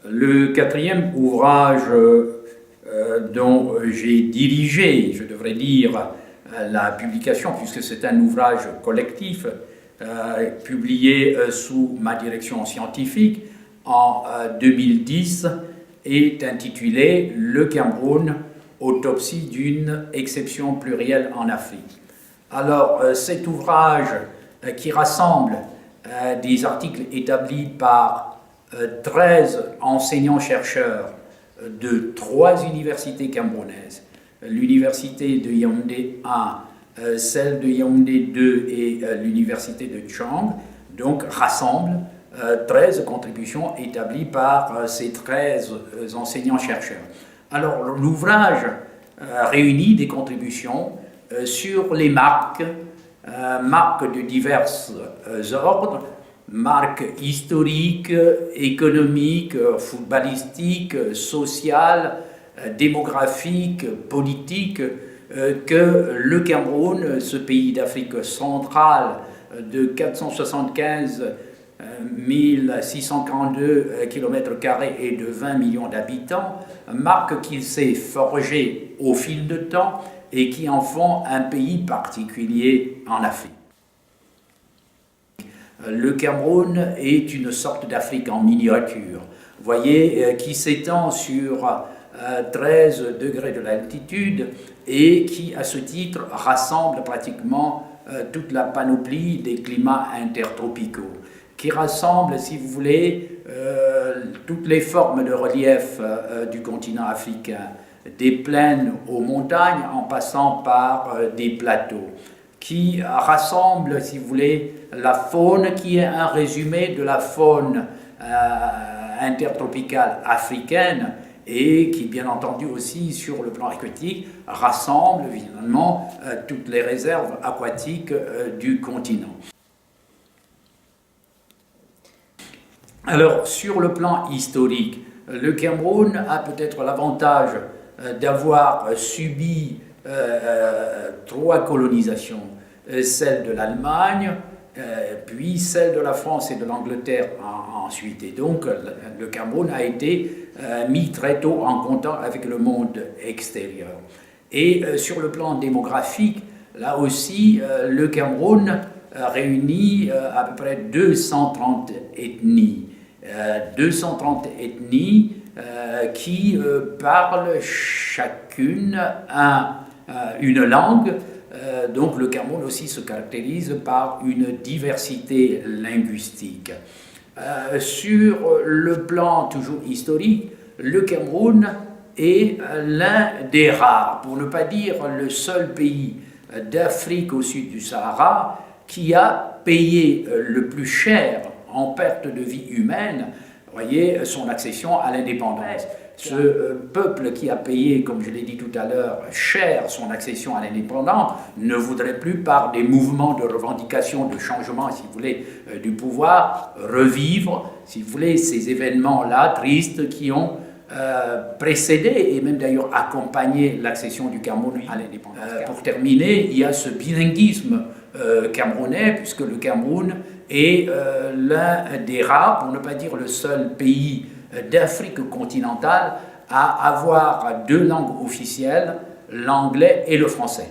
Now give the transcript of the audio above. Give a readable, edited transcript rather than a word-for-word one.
Le quatrième ouvrage dont j'ai dirigé, je devrais dire, la publication, puisque c'est un ouvrage collectif, publié sous ma direction scientifique en 2010, est intitulé « Le Cameroun, autopsie d'une exception plurielle en Afrique ». Alors, cet ouvrage qui rassemble des articles établis par 13 enseignants-chercheurs de 3 universités camerounaises, l'université de Yaoundé 1, celle de Yaoundé 2 et l'université de Tchang, donc rassemble 13 contributions établies par ces 13 enseignants-chercheurs. Alors, l'ouvrage réunit des contributions sur les marques de divers ordres, marques historiques, économiques, footballistiques, sociales, démographiques, politiques, que le Cameroun, ce pays d'Afrique centrale de 475 642 km² et de 20 millions d'habitants, marque qu'il s'est forgé au fil de temps et qui en font un pays particulier en Afrique. Le Cameroun est une sorte d'Afrique en miniature, vous voyez, qui s'étend sur 13 degrés de latitude et qui, à ce titre, rassemble pratiquement toute la panoplie des climats intertropicaux, qui rassemble, si vous voulez, toutes les formes de relief du continent africain, des plaines aux montagnes en passant par des plateaux, qui rassemble, si vous voulez, la faune qui est un résumé de la faune intertropicale africaine et qui, bien entendu aussi, sur le plan aquatique, rassemble évidemment toutes les réserves aquatiques du continent. Alors, sur le plan historique, le Cameroun a peut-être l'avantage d'avoir subi 3 colonisations, celle de l'Allemagne, puis celle de la France et de l'Angleterre ensuite. Et donc, le Cameroun a été mis très tôt en contact avec le monde extérieur. Et sur le plan démographique, là aussi, le Cameroun réunit à peu près 230 ethnies. 230 ethnies qui parlent chacune une langue. Donc le Cameroun aussi se caractérise par une diversité linguistique. Sur le plan toujours historique, le Cameroun est l'un des rares, pour ne pas dire le seul pays d'Afrique au sud du Sahara qui a payé le plus cher en perte de vie humaine, voyez, son accession à l'indépendance. Ce peuple qui a payé, comme je l'ai dit tout à l'heure, cher son accession à l'indépendance, ne voudrait plus, par des mouvements de revendication, de changement, si vous voulez, du pouvoir, revivre, si vous voulez, ces événements-là tristes qui ont précédé et même d'ailleurs accompagné l'accession du Cameroun à l'indépendance. Pour terminer, il y a ce bilinguisme camerounais, puisque le Cameroun est l'un des rares, pour ne pas dire le seul pays d'Afrique continentale à avoir 2 langues officielles, l'anglais et le français.